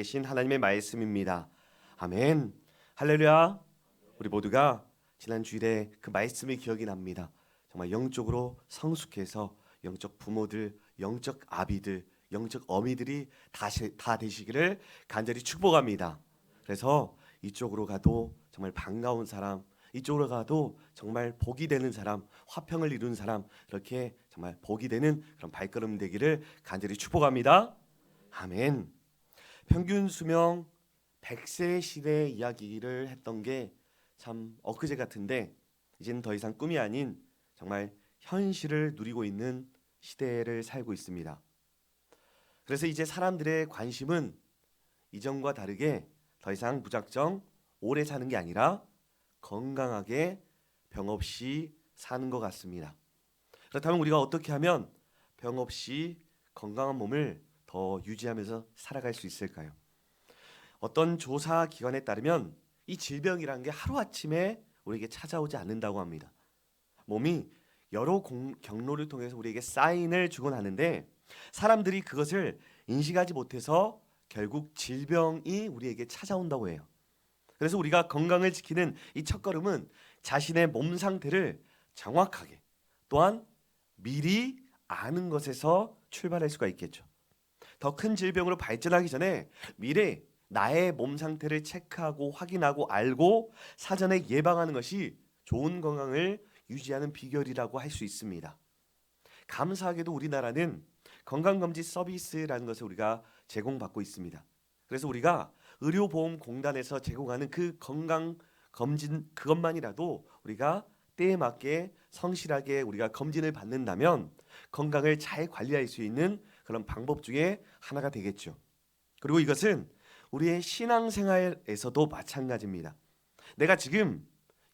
계신 하나님의 말씀입니다. 아멘. 할렐루야. 우리 모두가 지난 주일에 그 말씀이 기억이 납니다. 정말 영적으로 성숙해서 영적 부모들, 영적 아비들, 영적 어미들이 다 되시기를 간절히 축복합니다. 그래서 이쪽으로 가도 정말 반가운 사람, 이쪽으로 가도 정말 복이 되는 사람, 화평을 이룬 사람, 이렇게 정말 복이 되는 그런 발걸음 되기를 간절히 축복합니다. 아멘. 평균 수명 100세 시대 이야기를 했던 게 참 엊그제 같은데, 이제는 더 이상 꿈이 아닌 정말 현실을 누리고 있는 시대를 살고 있습니다. 그래서 이제 사람들의 관심은 이전과 다르게 더 이상 무작정 오래 사는 게 아니라 건강하게 병 없이 사는 것 같습니다. 그렇다면 우리가 어떻게 하면 병 없이 건강한 몸을 더 유지하면서 살아갈 수 있을까요? 어떤 조사 기관에 따르면 이 질병이라는 게 하루아침에 우리에게 찾아오지 않는다고 합니다. 몸이 여러 경로를 통해서 우리에게 사인을 주곤 하는데, 사람들이 그것을 인식하지 못해서 결국 질병이 우리에게 찾아온다고 해요. 그래서 우리가 건강을 지키는 이 첫걸음은 자신의 몸 상태를 정확하게, 또한 미리 아는 것에서 출발할 수가 있겠죠. 더 큰 질병으로 발전하기 전에 미래 나의 몸 상태를 체크하고 확인하고 알고 사전에 예방하는 것이 좋은 건강을 유지하는 비결이라고 할 수 있습니다. 감사하게도 우리나라는 건강검진 서비스라는 것을 우리가 제공받고 있습니다. 그래서 우리가 의료보험공단에서 제공하는 그 건강검진 그것만이라도 우리가 때에 맞게 성실하게 우리가 검진을 받는다면 건강을 잘 관리할 수 있는 그런 방법 중에 하나가 되겠죠. 그리고 이것은 우리의 신앙생활에서도 마찬가지입니다. 내가 지금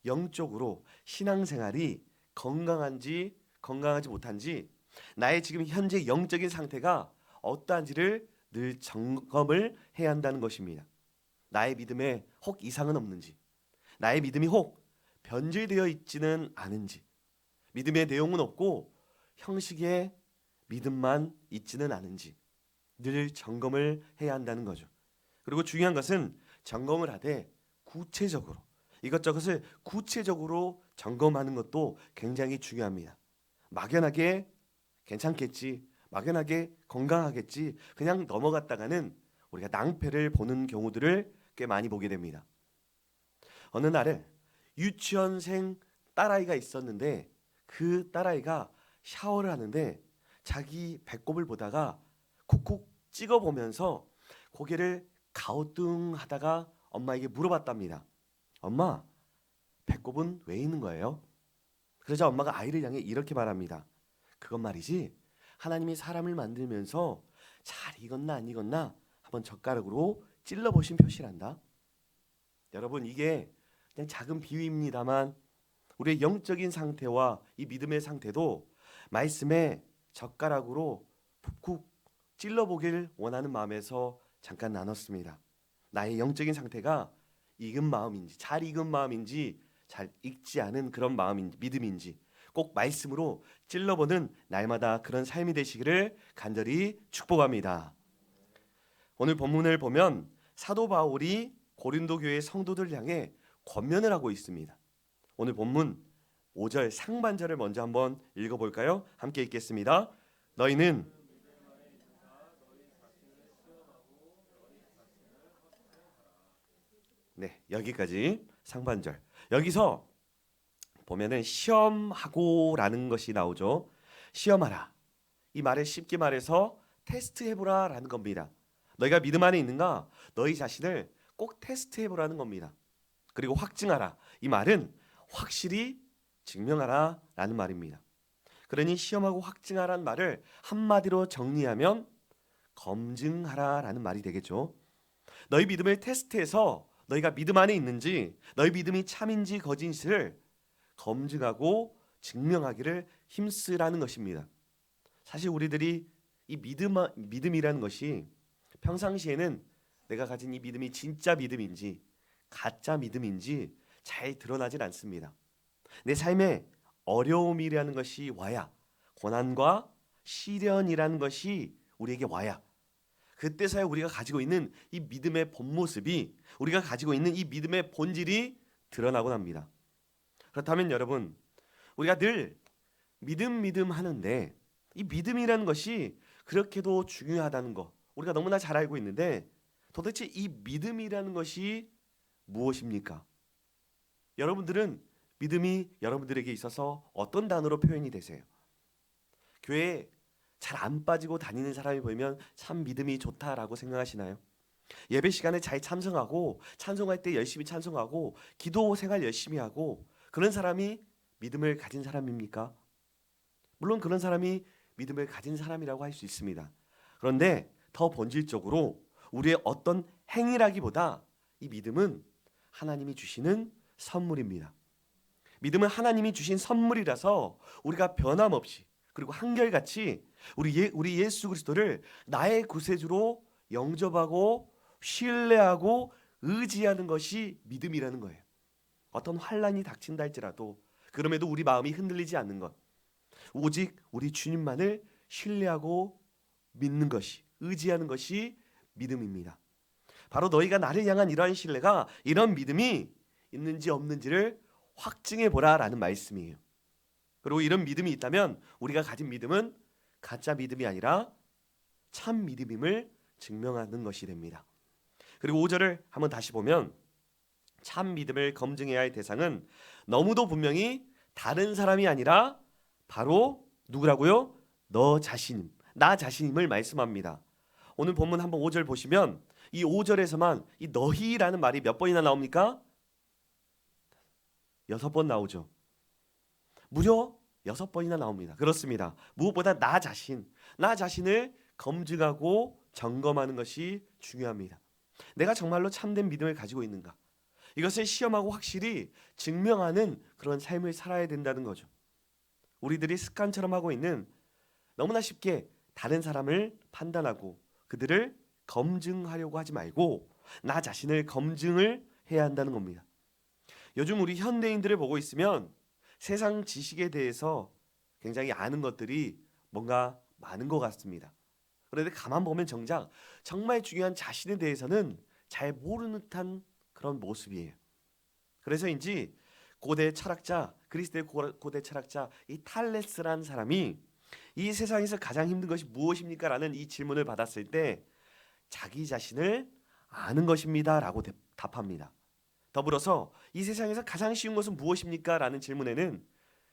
영적으로 신앙생활이 건강한지 건강하지 못한지, 나의 지금 현재 영적인 상태가 어떠한지를 늘 점검을 해야 한다는 것입니다. 나의 믿음에 혹 이상은 없는지, 나의 믿음이 혹 변질되어 있지는 않은지, 믿음의 내용은 없고 형식의 믿음만 있지는 않은지 늘 점검을 해야 한다는 거죠. 그리고 중요한 것은 점검을 하되 구체적으로, 이것저것을 구체적으로 점검하는 것도 굉장히 중요합니다. 막연하게 괜찮겠지, 막연하게 건강하겠지, 그냥 넘어갔다가는 우리가 낭패를 보는 경우들을 꽤 많이 보게 됩니다. 어느 날에 유치원생 딸아이가 있었는데, 그 딸아이가 샤워를 하는데 자기 배꼽을 보다가 콕콕 찍어보면서 고개를 가우뚱하다가 엄마에게 물어봤답니다. 엄마, 배꼽은 왜 있는 거예요? 그러자 엄마가 아이를 향해 이렇게 말합니다. 그건 말이지, 하나님이 사람을 만들면서 잘 익었나 안 익었나 한번 젓가락으로 찔러보신 표시란다. 여러분, 이게 그냥 작은 비유입니다만 우리의 영적인 상태와 이 믿음의 상태도 말씀에 젓가락으로 푹푹 찔러보길 원하는 마음에서 잠깐 나눴습니다. 나의 영적인 상태가 익은 마음인지, 잘 익은 마음인지, 잘 익지 않은 그런 마음인지, 믿음인지 꼭 말씀으로 찔러보는 날마다 그런 삶이 되시기를 간절히 축복합니다. 오늘 본문을 보면 사도 바울이 고린도 교회 성도들 향해 권면을 하고 있습니다. 오늘 본문 5절 상반절을 먼저 한번 읽어볼까요? 함께 읽겠습니다. 너희는 네, 여기까지 상반절. 여기서 보면은 시험하고라는 것이 나오죠. 시험하라. 이 말을 쉽게 말해서 테스트해보라라는 겁니다. 너희가 믿음 안에 있는가? 너희 자신을 꼭 테스트해보라는 겁니다. 그리고 확증하라. 이 말은 확실히 증명하라라는 말입니다. 그러니 시험하고 확증하라는 말을 한마디로 정리하면 검증하라라는 말이 되겠죠. 너희 믿음을 테스트해서 너희가 믿음 안에 있는지, 너희 믿음이 참인지 거짓인지를 검증하고 증명하기를 힘쓰라는 것입니다. 사실 우리들이 이 믿음이라는 것이 평상시에는 내가 가진 이 믿음이 진짜 믿음인지 가짜 믿음인지 잘 드러나질 않습니다. 내 삶에 어려움이라는 것이 와야, 고난과 시련이라는 것이 우리에게 와야, 그때서야 우리가 가지고 있는 이 믿음의 본 모습이, 우리가 가지고 있는 이 믿음의 본질이 드러나곤 합니다. 그렇다면 여러분, 우리가 늘 믿음 하는데 이 믿음이라는 것이 그렇게도 중요하다는 거 우리가 너무나 잘 알고 있는데, 도대체 이 믿음이라는 것이 무엇입니까? 여러분들은 믿음이 여러분들에게 있어서 어떤 단어로 표현이 되세요? 교회에 잘 안 빠지고 다니는 사람이 보이면 참 믿음이 좋다라고 생각하시나요? 예배 시간에 잘 참석하고 찬송할 때 열심히 찬송하고 기도 생활 열심히 하고 그런 사람이 믿음을 가진 사람입니까? 물론 그런 사람이 믿음을 가진 사람이라고 할 수 있습니다. 그런데 더 본질적으로 우리의 어떤 행위라기보다 이 믿음은 하나님이 주시는 선물입니다. 믿음은 하나님이 주신 선물이라서 우리가 변함없이 그리고 한결같이 우리 예수 그리스도를 나의 구세주로 영접하고 신뢰하고 의지하는 것이 믿음이라는 거예요. 어떤 환난이 닥친다 할지라도 그럼에도 우리 마음이 흔들리지 않는 것, 오직 우리 주님만을 신뢰하고 믿는 것이, 의지하는 것이 믿음입니다. 바로 너희가 나를 향한 이러한 신뢰가, 이런 믿음이 있는지 없는지를 확증해 보라라는 말씀이에요. 그리고 이런 믿음이 있다면 우리가 가진 믿음은 가짜 믿음이 아니라 참 믿음임을 증명하는 것이 됩니다. 그리고 5절을 한번 다시 보면 참 믿음을 검증해야 할 대상은 너무도 분명히 다른 사람이 아니라 바로 누구라고요? 너 자신, 나 자신임을 말씀합니다. 오늘 본문 한번 5절 보시면 이 5절에서만 이 너희라는 말이 몇 번이나 나옵니까? 6번 나오죠. 무려 6번이나 나옵니다. 그렇습니다. 무엇보다 나 자신을 검증하고 점검하는 것이 중요합니다. 내가 정말로 참된 믿음을 가지고 있는가? 이것을 시험하고 확실히 증명하는 그런 삶을 살아야 된다는 거죠. 우리들이 습관처럼 하고 있는, 너무나 쉽게 다른 사람을 판단하고 그들을 검증하려고 하지 말고 나 자신을 검증을 해야 한다는 겁니다. 요즘 우리 현대인들을 보고 있으면 세상 지식에 대해서 굉장히 아는 것들이 뭔가 많은 것 같습니다. 그런데 가만 보면 정작 정말 중요한 자신에 대해서는 잘 모르는 듯한 그런 모습이에요. 그래서인지 고대 철학자, 그리스도의 고대 철학자 이 탈레스라는 사람이 이 세상에서 가장 힘든 것이 무엇입니까? 라는 이 질문을 받았을 때 자기 자신을 아는 것입니다 라고 답합니다. 더불어서 이 세상에서 가장 쉬운 것은 무엇입니까? 라는 질문에는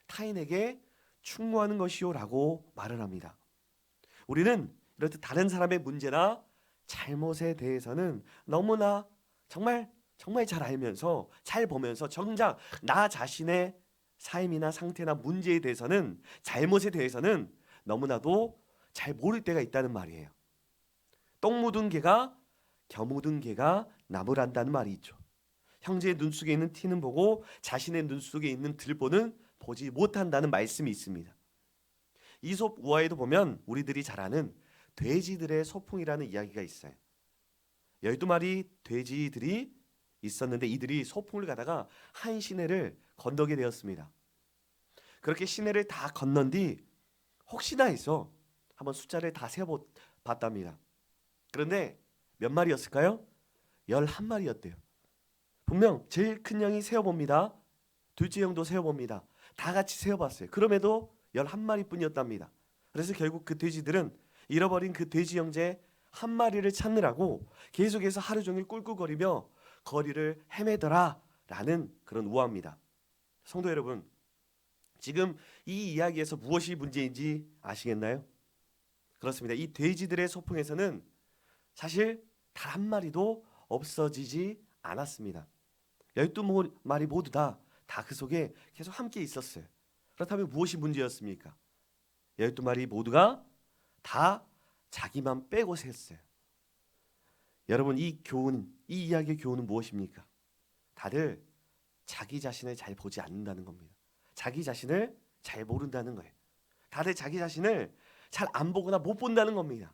타인에게 충고하는 것이요 라고 말을 합니다. 우리는 이렇듯 다른 사람의 문제나 잘못에 대해서는 너무나 정말 잘 알면서 잘 보면서 정작 나 자신의 삶이나 상태나 문제에 대해서는, 잘못에 대해서는 너무나도 잘 모를 때가 있다는 말이에요. 똥 묻은 개가 겨 묻은 개가 나무를 안다는 말이 있죠. 형제의 눈 속에 있는 티는 보고 자신의 눈 속에 있는 들보는 보지 못한다는 말씀이 있습니다. 이솝 우화에도 보면 우리들이 잘 아는 돼지들의 소풍이라는 이야기가 있어요. 12마리 돼지들이 있었는데 이들이 소풍을 가다가 한 시내를 건너게 되었습니다. 그렇게 시내를 다 건넌 뒤 혹시나 해서 한번 숫자를 다 세어봤답니다. 그런데 몇 마리였을까요? 11마리였대요. 분명 제일 큰 형이 세어봅니다. 둘째 형도 세어봅니다. 다 같이 세어봤어요. 그럼에도 11마리 뿐이었답니다. 그래서 결국 그 돼지들은 잃어버린 그 돼지 형제 한 마리를 찾느라고 계속해서 하루 종일 꿀꿀거리며 거리를 헤매더라 라는 그런 우화입니다. 성도 여러분, 지금 이 이야기에서 무엇이 문제인지 아시겠나요? 그렇습니다. 이 돼지들의 소풍에서는 사실 단 한 마리도 없어지지 않았습니다. 12마리 모두 다 그 속에 계속 함께 있었어요. 그렇다면 무엇이 문제였습니까? 12마리 모두가 다 자기만 빼고 샜어요. 여러분, 이 이야기의 교훈은 무엇입니까? 다들 자기 자신을 잘 보지 않는다는 겁니다. 자기 자신을 잘 모른다는 거예요. 다들 자기 자신을 잘 안 보거나 못 본다는 겁니다.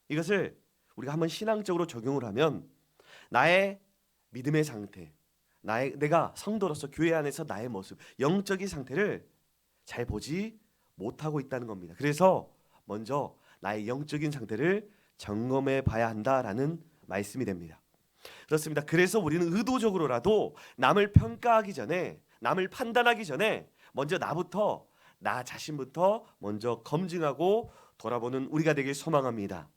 이것을 우리가 한번 신앙적으로 적용을 하면 나의 믿음의 상태, 내가 성도로서 교회 안에서 나의 모습, 영적인 상태를 잘 보지 못하고 있다는 겁니다. 그래서 먼저 나의 영적인 상태를 점검해 봐야 한다라는 말씀이 됩니다. 그렇습니다. 그래서 우리는 의도적으로라도 남을 평가하기 전에, 남을 판단하기 전에 먼저 나 자신부터 먼저 검증하고 돌아보는 우리가 되길 소망합니다.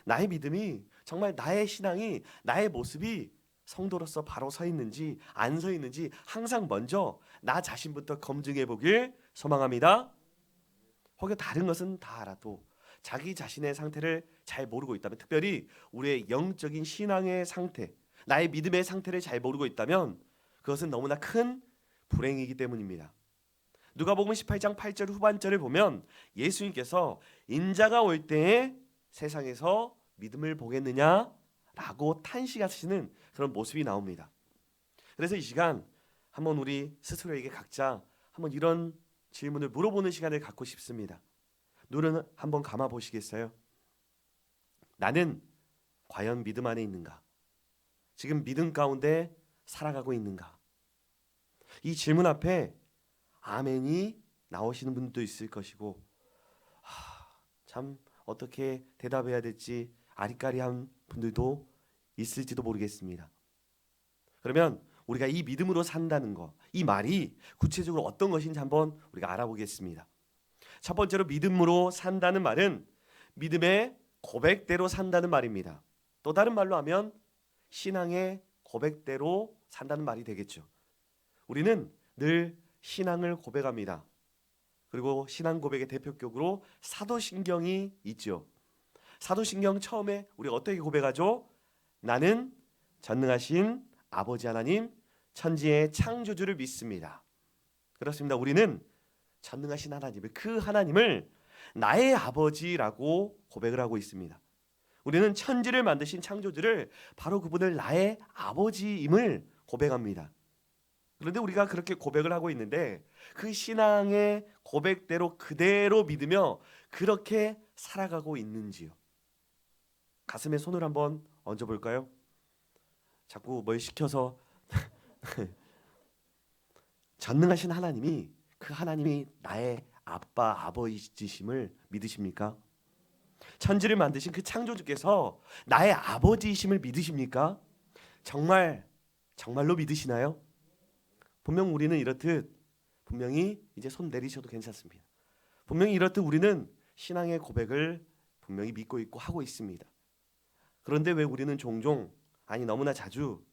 나의 믿음이, 정말 나의 신앙이, 나의 모습이 성도로서 바로 서 있는지 안 서 있는지 항상 먼저 나 자신부터 검증해 보길 소망합니다. 혹여 다른 것은 다 알아도 자기 자신의 상태를 잘 모르고 있다면, 특별히 우리의 영적인 신앙의 상태, 나의 믿음의 상태를 잘 모르고 있다면 그것은 너무나 큰 불행이기 때문입니다. 누가복음 18장 8절 후반절을 보면 예수님께서 인자가 올 때에 세상에서 믿음을 보겠느냐라고 탄식하시는 그런 모습이 나옵니다. 그래서 이 시간 한번 우리 스스로에게 각자 한번 이런 질문을 물어보는 시간을 갖고 싶습니다. 눈을 한번 감아 보시겠어요? 나는 과연 믿음 안에 있는가? 지금 믿음 가운데 살아가고 있는가? 이 질문 앞에 아멘이 나오시는 분도 있을 것이고, 참 어떻게 대답해야 될지 아리까리한 분들도 있을지도 모르겠습니다. 그러면 우리가 이 믿음으로 산다는 거, 이 말이 구체적으로 어떤 것인지 한번 우리가 알아보겠습니다. 첫 번째로 믿음으로 산다는 말은 믿음의 고백대로 산다는 말입니다. 또 다른 말로 하면 신앙의 고백대로 산다는 말이 되겠죠. 우리는 늘 신앙을 고백합니다. 그리고 신앙 고백의 대표격으로 사도신경이 있죠. 사도신경 처음에 우리가 어떻게 고백하죠? 나는 전능하신 아버지 하나님, 천지의 창조주를 믿습니다. 그렇습니다. 우리는 전능하신 하나님을, 그 하나님을 나의 아버지라고 고백을 하고 있습니다. 우리는 천지를 만드신 창조주를, 바로 그분을 나의 아버지임을 고백합니다. 그런데 우리가 그렇게 고백을 하고 있는데 그 신앙의 고백대로 그대로 믿으며 그렇게 살아가고 있는지요? 가슴에 손을 한번 얹어볼까요? 자꾸 뭘 시켜서 전능하신 하나님이, 그 하나님이 나의 아빠, 아버지이심을 믿으십니까? 천지를 만드신 그 창조주께서 나의 아버지이심을 믿으십니까? 정말로 믿으시나요? 분명 우리는 이렇듯, 분명히 이제 손 내리셔도 괜찮습니다. 분명히 이렇듯 우리는 신앙의 고백을 분명히 믿고 있고 하고 있습니다. 그런데 왜 우리는 종종, 아니 너무나 자주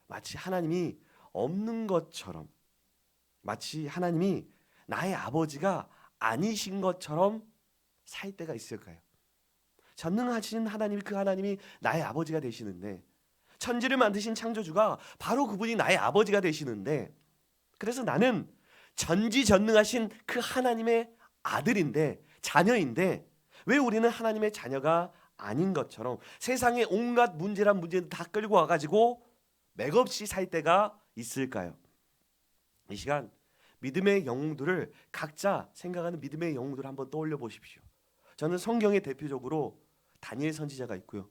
마치 하나님이 없는 것처럼, 마치 하나님이 나의 아버지가 아니신 것처럼 살 때가 있을까요? 전능하신 하나님이, 그 하나님이 나의 아버지가 되시는데, 천지를 만드신 창조주가 바로 그분이 나의 아버지가 되시는데, 그래서 나는 전지전능하신 그 하나님의 아들인데, 자녀인데, 왜 우리는 하나님의 자녀가 아닌 것처럼 세상의 온갖 문제란 문제는 다 끌고 와가지고 맥없이 살 때가 있을까요? 이 시간 믿음의 영웅들을, 각자 생각하는 믿음의 영웅들을 한번 떠올려 보십시오. 저는 성경에 대표적으로 다니엘 선지자가 있고요.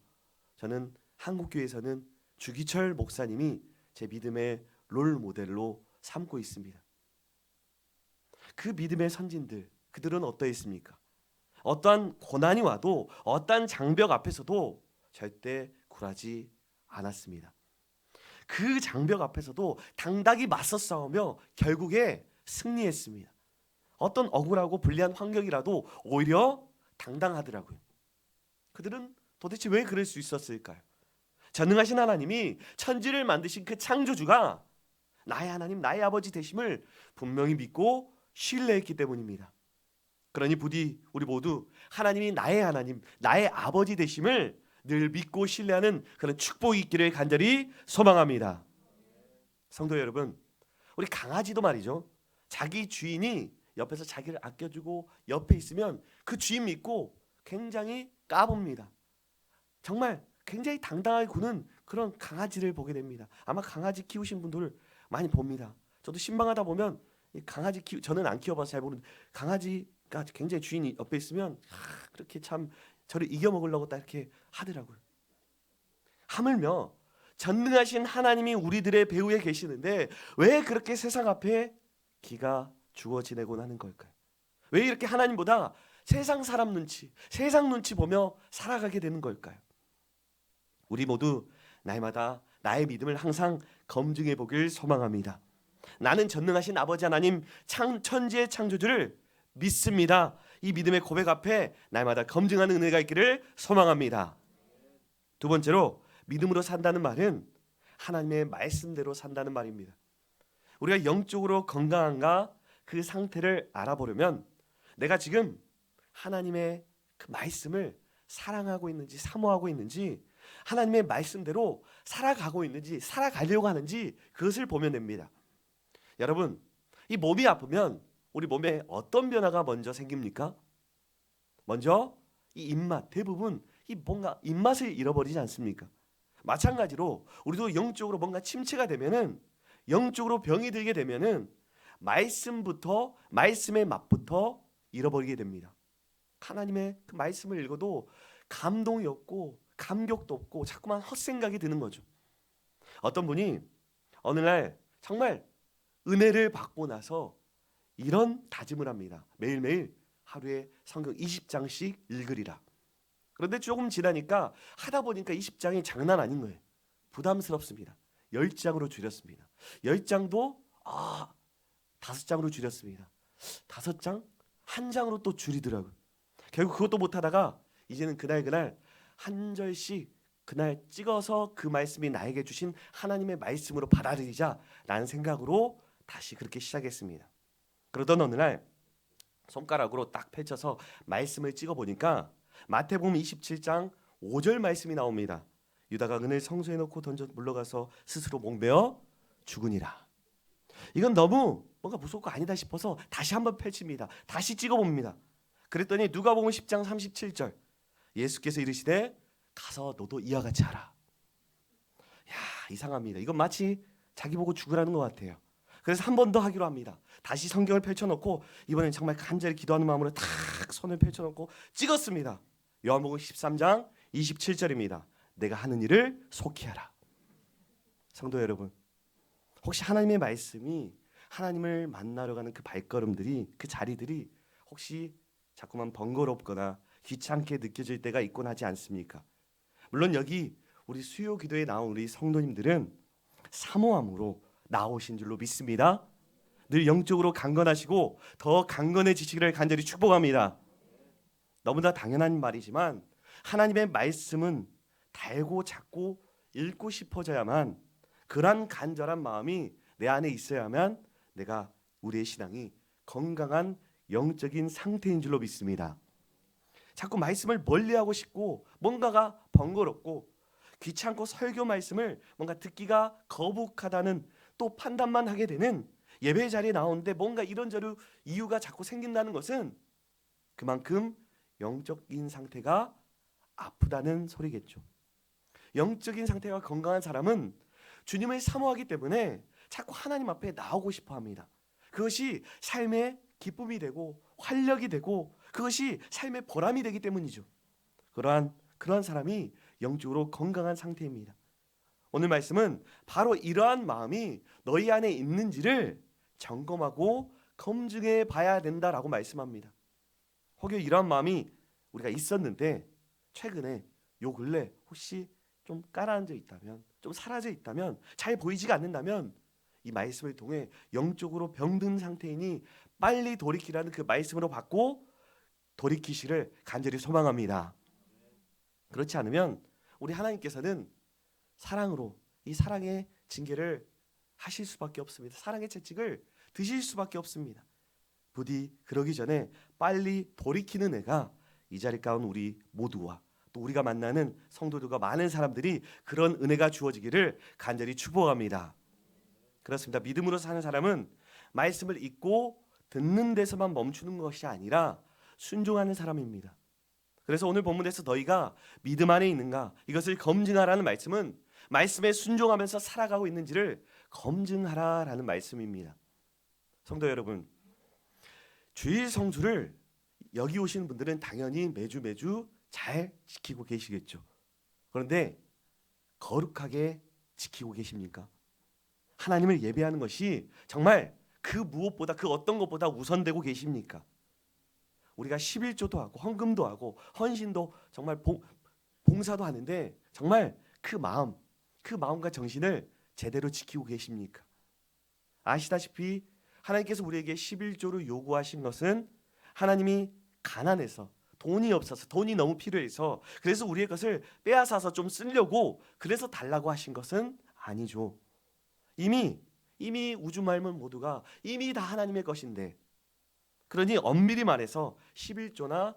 저는 한국교회에서는 주기철 목사님이 제 믿음의 롤 모델로 삼고 있습니다. 그 믿음의 선진들, 그들은 어떠했습니까? 어떠한 고난이 와도, 어떠한 장벽 앞에서도 절대 굴하지 않았습니다. 그 장벽 앞에서도 당당히 맞서 싸우며 결국에 승리했습니다. 어떤 억울하고 불리한 환경이라도 오히려 당당하더라고요. 그들은 도대체 왜 그럴 수 있었을까요? 전능하신 하나님이, 천지를 만드신 그 창조주가 나의 하나님, 나의 아버지 되심을 분명히 믿고 신뢰했기 때문입니다. 그러니 부디 우리 모두 하나님이 나의 하나님, 나의 아버지 되심을 늘 믿고 신뢰하는 그런 축복이 있기를 간절히 소망합니다. 성도 여러분, 우리 강아지도 말이죠, 자기 주인이 옆에서 자기를 아껴주고 옆에 있으면 그 주인 믿고 굉장히 까봅니다. 정말 굉장히 당당하게 구는 그런 강아지를 보게 됩니다. 아마 강아지 키우신 분들 많이 봅니다. 저도 신방하다 보면 이 강아지 저는 안 키워봐서 잘 모르는데, 강아지가 굉장히 주인이 옆에 있으면 그렇게 참 저를 이겨먹으려고 딱 이렇게 하더라고요. 하물며 전능하신 하나님이 우리들의 배후에 계시는데 왜 그렇게 세상 앞에 기가 죽어 지내곤 하는 걸까요? 왜 이렇게 하나님보다 세상 사람 눈치, 세상 눈치 보며 살아가게 되는 걸까요? 우리 모두 날마다 나의 믿음을 항상 검증해 보길 소망합니다. 나는 전능하신 아버지 하나님 천지의 창조주를 믿습니다. 이 믿음의 고백 앞에 날마다 검증하는 은혜가 있기를 소망합니다. 두 번째로 믿음으로 산다는 말은 하나님의 말씀대로 산다는 말입니다. 우리가 영적으로 건강한가 그 상태를 알아보려면 내가 지금 하나님의 그 말씀을 사랑하고 있는지 사모하고 있는지 하나님의 말씀대로 살아가고 있는지 살아가려고 하는지 그것을 보면 됩니다. 여러분, 이 몸이 아프면 우리 몸에 어떤 변화가 먼저 생깁니까? 먼저 이 입맛, 대부분 이 뭔가 입맛을 잃어버리지 않습니까? 마찬가지로 우리도 영적으로 뭔가 침체가 되면은 영적으로 병이 들게 되면은 말씀부터 말씀의 맛부터 잃어버리게 됩니다. 하나님의 그 말씀을 읽어도 감동이 없고 감격도 없고 자꾸만 헛생각이 드는 거죠. 어떤 분이 어느 날 정말 은혜를 받고 나서 이런 다짐을 합니다. 매일매일 하루에 성경 20장씩 읽으리라. 그런데 조금 지나니까 하다 보니까 20장이 장난 아닌 거예요. 부담스럽습니다. 10장으로 줄였습니다. 10장도 5장으로 줄였습니다. 5장? 1장으로 또 줄이더라고요. 결국 그것도 못하다가 이제는 그날 한 절씩 그날 찍어서 그 말씀이 나에게 주신 하나님의 말씀으로 받아들이자라는 생각으로 다시 그렇게 시작했습니다. 그러던 어느 날 손가락으로 딱 펼쳐서 말씀을 찍어보니까 마태복음 27장 5절 말씀이 나옵니다. 유다가 은을 성소에 넣고 던져 물러가서 스스로 목매어 죽으니라. 이건 너무 뭔가 무섭고 아니다 싶어서 다시 한번 펼칩니다. 다시 찍어봅니다. 그랬더니 누가복음 10장 37절 예수께서 이르시되 가서 너도 이와 같이 하라. 야, 이상합니다. 이건 마치 자기 보고 죽으라는 것 같아요. 그래서 한 번 더 하기로 합니다. 다시 성경을 펼쳐놓고 이번엔 정말 간절히 기도하는 마음으로 탁 손을 펼쳐놓고 찍었습니다. 요한복음 13장 27절입니다. 내가 하는 일을 속히 하라. 성도 여러분, 혹시 하나님의 말씀이 하나님을 만나러 가는 그 발걸음들이 그 자리들이 혹시 자꾸만 번거롭거나 귀찮게 느껴질 때가 있곤 하지 않습니까? 물론 여기 우리 수요 기도에 나온 우리 성도님들은 사모함으로 나오신 줄로 믿습니다. 늘 영적으로 강건하시고 더 강건해지시기를 간절히 축복합니다. 너무나 당연한 말이지만 하나님의 말씀은 달고 작고 읽고 싶어져야만 그런 간절한 마음이 내 안에 있어야만 내가 우리의 신앙이 건강한 영적인 상태인 줄로 믿습니다. 자꾸 말씀을 멀리하고 싶고 뭔가가 번거롭고 귀찮고 설교 말씀을 뭔가 듣기가 거북하다는 또 판단만 하게 되는 예배 자리에 나오는데 뭔가 이런저런 이유가 자꾸 생긴다는 것은 그만큼 영적인 상태가 아프다는 소리겠죠. 영적인 상태가 건강한 사람은 주님을 사모하기 때문에 자꾸 하나님 앞에 나오고 싶어 합니다. 그것이 삶의 기쁨이 되고 활력이 되고 그것이 삶의 보람이 되기 때문이죠. 그러한 사람이 영적으로 건강한 상태입니다. 오늘 말씀은 바로 이러한 마음이 너희 안에 있는지를 점검하고 검증해 봐야 된다라고 말씀합니다. 혹여 이러한 마음이 우리가 있었는데 최근에 요 근래 혹시 좀 가라앉아 있다면, 좀 사라져 있다면, 잘 보이지가 않는다면 이 말씀을 통해 영적으로 병든 상태이니 빨리 돌이키라는 그 말씀으로 받고 돌이키시를 간절히 소망합니다. 그렇지 않으면 우리 하나님께서는 사랑으로 이 사랑의 징계를 하실 수밖에 없습니다. 사랑의 채찍을 드실 수밖에 없습니다. 부디 그러기 전에 빨리 돌이키는 애가 이 자리 가운 우리 모두와 또 우리가 만나는 성도들과 많은 사람들이 그런 은혜가 주어지기를 간절히 축복합니다. 그렇습니다. 믿음으로 사는 사람은 말씀을 읽고 듣는 데서만 멈추는 것이 아니라 순종하는 사람입니다. 그래서 오늘 본문에서 너희가 믿음 안에 있는가 이것을 검증하라는 말씀은 말씀에 순종하면서 살아가고 있는지를 검증하라라는 말씀입니다. 성도 여러분, 주일 성수를 여기 오시는 분들은 당연히 매주 잘 지키고 계시겠죠. 그런데 거룩하게 지키고 계십니까? 하나님을 예배하는 것이 정말 그 무엇보다 그 어떤 것보다 우선되고 계십니까? 우리가 11조도 하고 헌금도 하고 헌신도 정말 봉사도 하는데 정말 그 마음과 정신을 제대로 지키고 계십니까? 아시다시피 하나님께서 우리에게 11조를 요구하신 것은 하나님이 가난해서 돈이 없어서 돈이 너무 필요해서 그래서 우리의 것을 빼앗아서 좀 쓰려고 그래서 달라고 하신 것은 아니죠. 이미 우주 만물 모두가 이미 다 하나님의 것인데 그러니 엄밀히 말해서 11조나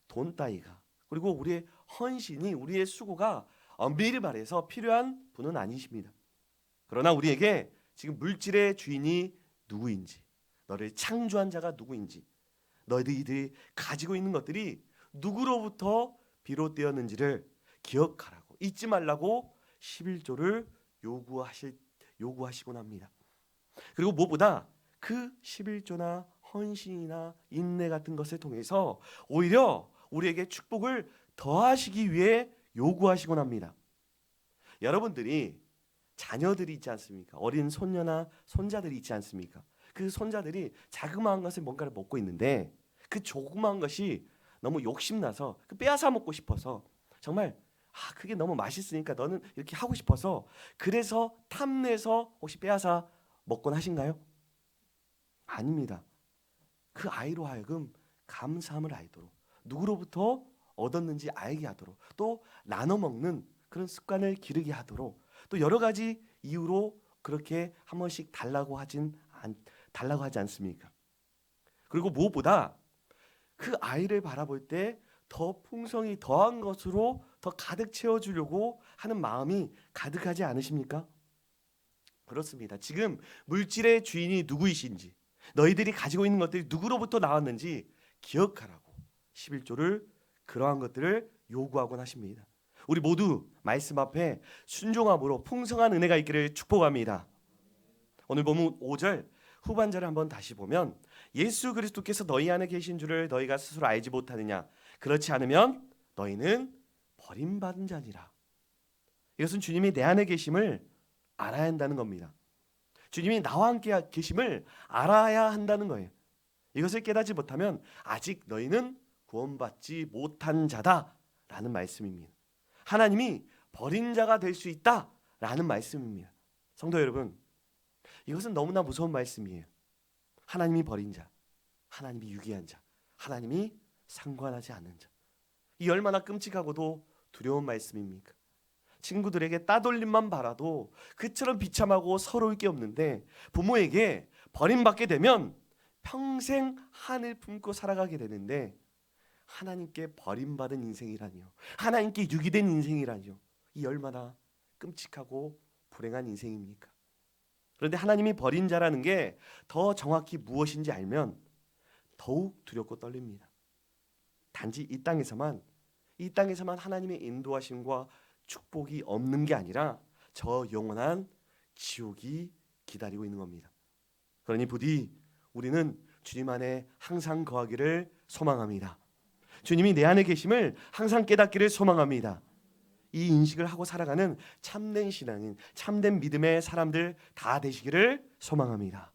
돈 따위가 그리고 우리의 헌신이 우리의 수고가 엄밀히 말해서 필요한 분은 아니십니다. 그러나 우리에게 지금 물질의 주인이 누구인지 너를 창조한 자가 누구인지 너희들이 가지고 있는 것들이 누구로부터 비롯되었는지를 기억하라고 잊지 말라고 11조를 요구하시곤 합니다. 그리고 무엇보다 그 11조나 헌신이나 인내 같은 것을 통해서 오히려 우리에게 축복을 더하시기 위해 요구하시곤 합니다. 여러분들이 자녀들이 있지 않습니까? 어린 손녀나 손자들이 있지 않습니까? 그 손자들이 자그마한 것을 뭔가를 먹고 있는데 그 조그마한 것이 너무 욕심나서 그 빼앗아 먹고 싶어서 정말 그게 너무 맛있으니까 너는 이렇게 하고 싶어서 그래서 탐내서 혹시 빼앗아 먹곤 하신가요? 아닙니다. 그 아이로 하여금 감사함을 알도록 누구로부터 얻었는지 알게 하도록 또 나눠 먹는 그런 습관을 기르게 하도록 또 여러 가지 이유로 그렇게 한 번씩 달라고 하지 않습니까? 그리고 무엇보다 그 아이를 바라볼 때 더 풍성이 더한 것으로 더 가득 채워주려고 하는 마음이 가득하지 않으십니까? 그렇습니다. 지금 물질의 주인이 누구이신지 너희들이 가지고 있는 것들이 누구로부터 나왔는지 기억하라고 11조를 그러한 것들을 요구하곤 하십니다. 우리 모두 말씀 앞에 순종함으로 풍성한 은혜가 있기를 축복합니다. 오늘 본문 5절 후반절을 한번 다시 보면 예수 그리스도께서 너희 안에 계신 줄을 너희가 스스로 알지 못하느냐 그렇지 않으면 너희는 버림받은 자니라. 이것은 주님이 내 안에 계심을 알아야 한다는 겁니다. 주님이 나와 함께 계심을 알아야 한다는 거예요. 이것을 깨닫지 못하면 아직 너희는 구원받지 못한 자다라는 말씀입니다. 하나님이 버린 자가 될 수 있다라는 말씀입니다. 성도 여러분, 이것은 너무나 무서운 말씀이에요. 하나님이 버린 자, 하나님이 유기한 자, 하나님이 상관하지 않는 자. 이 얼마나 끔찍하고도 두려운 말씀입니까? 친구들에게 따돌림만 받아도 그처럼 비참하고 서러울 게 없는데 부모에게 버림받게 되면 평생 한을 품고 살아가게 되는데 하나님께 버림받은 인생이라니요, 하나님께 유기된 인생이라니요, 이 얼마나 끔찍하고 불행한 인생입니까? 그런데 하나님이 버린 자라는 게 더 정확히 무엇인지 알면 더욱 두렵고 떨립니다. 단지 이 땅에서만 하나님의 인도하심과 축복이 없는 게 아니라 저 영원한 지옥이 기다리고 있는 겁니다. 그러니 부디 우리는 주님 안에 항상 거하기를 소망합니다. 주님이 내 안에 계심을 항상 깨닫기를 소망합니다. 이 인식을 하고 살아가는 참된 신앙인, 참된 믿음의 사람들 다 되시기를 소망합니다.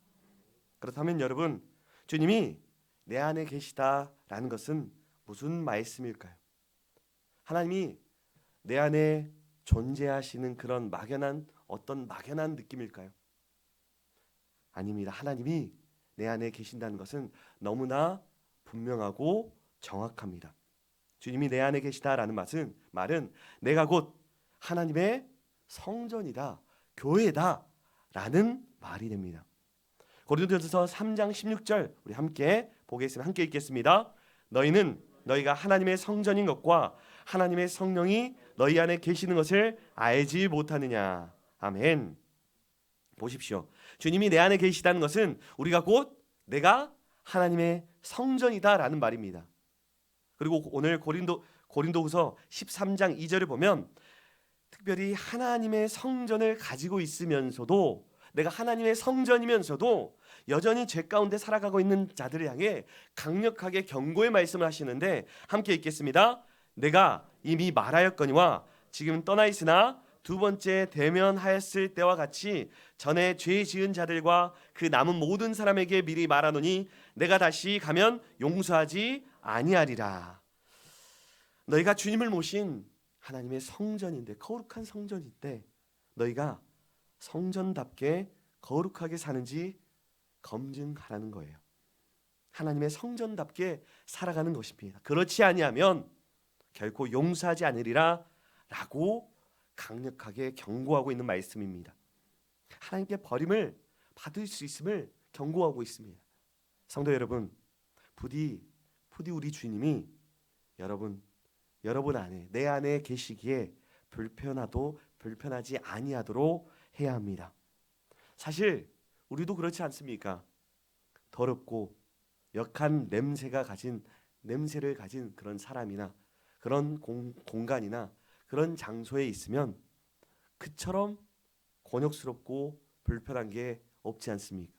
그렇다면 여러분, 주님이 내 안에 계시다라는 것은 무슨 말씀일까요? 하나님이 내 안에 존재하시는 그런 어떤 막연한 느낌일까요? 아닙니다. 하나님이 내 안에 계신다는 것은 너무나 분명하고 정확합니다. 주님이 내 안에 계시다라는 말은 내가 곧 하나님의 성전이다, 교회다라는 말이 됩니다. 고린도전서 3장 16절 우리 함께 보겠습니다. 함께 읽겠습니다. 너희가 하나님의 성전인 것과 하나님의 성령이 너희 안에 계시는 것을 알지 못하느냐. 아멘. 보십시오. 주님이 내 안에 계시다는 것은 우리가 곧 내가 하나님의 성전이다라는 말입니다. 그리고 오늘 고린도후서 13장 2절을 보면 특별히 하나님의 성전을 가지고 있으면서도 내가 하나님의 성전이면서도 여전히 죄 가운데 살아가고 있는 자들을 향해 강력하게 경고의 말씀을 하시는데 함께 읽겠습니다. 내가 이미 말하였거니와 지금 떠나 있으나 두 번째 대면하였을 때와 같이 전에 죄 지은 자들과 그 남은 모든 사람에게 미리 말하노니 내가 다시 가면 용서하지 아니하리라. 너희가 주님을 모신 하나님의 성전인데, 거룩한 성전인데 너희가 성전답게 거룩하게 사는지 검증하라는 거예요. 하나님의 성전답게 살아가는 것입니다. 그렇지 아니하면 결코 용서하지 않으리라 라고 강력하게 경고하고 있는 말씀입니다. 하나님께 버림을 받을 수 있음을 경고하고 있습니다. 성도 여러분, 부디 우리 주님이 여러분 안에, 내 안에 계시기에 불편하지 아니하도록 해야 합니다. 사실 우리도 그렇지 않습니까? 더럽고 역한 냄새를 가진 그런 사람이나 그런 공간이나 그런 장소에 있으면 그처럼 곤욕스럽고 불편한 게 없지 않습니까?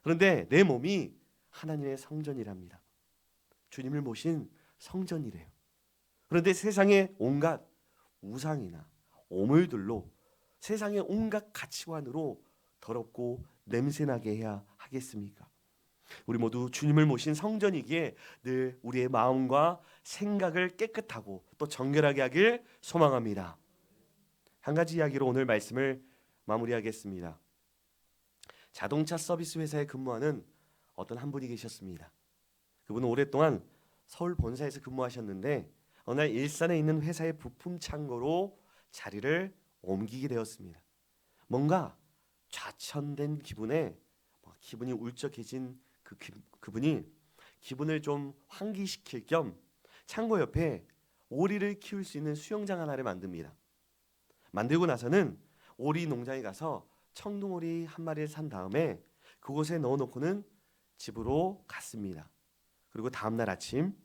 그런데 내 몸이 하나님의 성전이랍니다. 주님을 모신 성전이래요. 그런데 세상의 온갖 우상이나 오물들로, 세상의 온갖 가치관으로 더럽고 냄새나게 해야 하겠습니까? 우리 모두 주님을 모신 성전이기에 늘 우리의 마음과 생각을 깨끗하고 또 정결하게 하길 소망합니다. 한 가지 이야기로 오늘 말씀을 마무리하겠습니다. 자동차 서비스 회사에 근무하는 어떤 한 분이 계셨습니다. 그분은 오랫동안 서울 본사에서 근무하셨는데 어느 날 일산에 있는 회사의 부품 창고로 자리를 옮기게 되었습니다. 뭔가 좌천된 기분에 기분이 울적해진 그분이 기분을 좀 환기시킬 겸 창고 옆에 오리를 키울 수 있는 수영장 하나를 만듭니다. 만들고 나서는 오리 농장에 가서 청둥오리 한 마리를 산 다음에 그곳에 넣어놓고는 집으로 갔습니다. 그리고 다음날 아침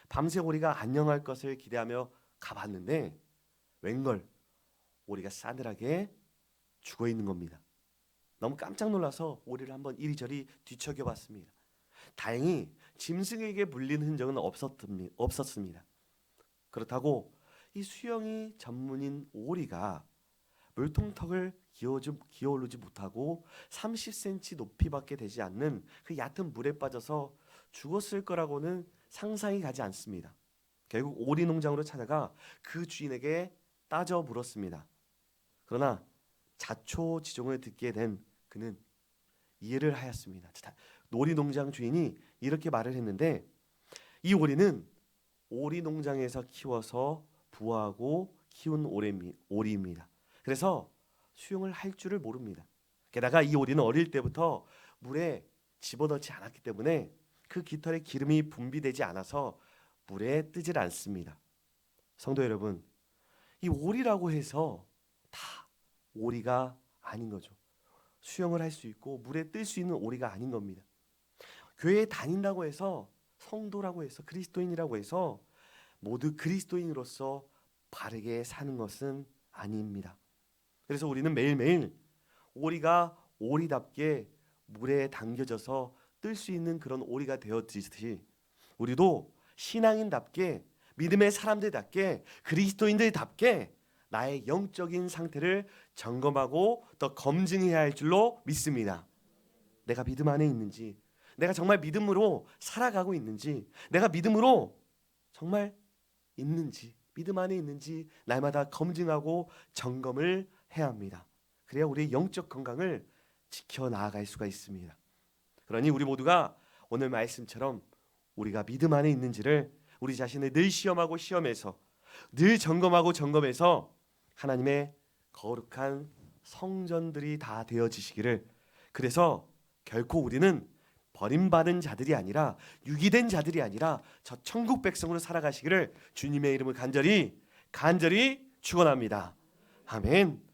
밤새 오리가 안녕할 것을 기대하며 가봤는데 웬걸 오리가 싸늘하게 죽어 있는 겁니다. 너무 깜짝 놀라서 오리를 한번 이리저리 뒤척여 봤습니다. 다행히 짐승에게 물린 흔적은 없었습니다. 그렇다고 이 수영이 전문인 오리가 물통턱을 기어오르지 못하고 30cm 높이밖에 되지 않는 그 얕은 물에 빠져서 죽었을 거라고는 상상이 가지 않습니다. 결국 오리 농장으로 찾아가 그 주인에게 따져 물었습니다. 그러나 자초지종을 듣게 된 그는 이해를 하였습니다. 오리 농장 주인이 이렇게 말을 했는데, 이 오리는 오리 농장에서 키워서 부화하고 키운 오리입니다. 그래서 수영을 할 줄을 모릅니다. 게다가 이 오리는 어릴 때부터 물에 집어넣지 않았기 때문에 그 깃털에 기름이 분비되지 않아서 물에 뜨질 않습니다. 성도 여러분, 이 오리라고 해서 다 오리가 아닌 거죠. 수영을 할 수 있고 물에 뜰 수 있는 오리가 아닌 겁니다. 교회에 다닌다고 해서, 성도라고 해서, 그리스도인이라고 해서 모두 그리스도인으로서 바르게 사는 것은 아닙니다. 그래서 우리는 매일매일 오리가 오리답게 물에 당겨져서 뜰 수 있는 그런 오리가 되었듯이 우리도 신앙인답게, 믿음의 사람들답게, 그리스도인들답게 나의 영적인 상태를 점검하고 또 검증해야 할 줄로 믿습니다. 내가 믿음 안에 있는지, 내가 정말 믿음으로 살아가고 있는지, 내가 믿음으로 정말 있는지, 믿음 안에 있는지 날마다 검증하고 점검을 해야 합니다. 그래야 우리의 영적 건강을 지켜나갈 수가 있습니다. 그러니 우리 모두가 오늘 말씀처럼 우리가 믿음 안에 있는지를 우리 자신을 늘 시험해서 늘 점검해서 하나님의 거룩한 성전들이 다 되어지시기를, 그래서 결코 우리는 버림받은 자들이 아니라, 유기된 자들이 아니라 저 천국 백성으로 살아가시기를 주님의 이름을 간절히 축원합니다. 아멘.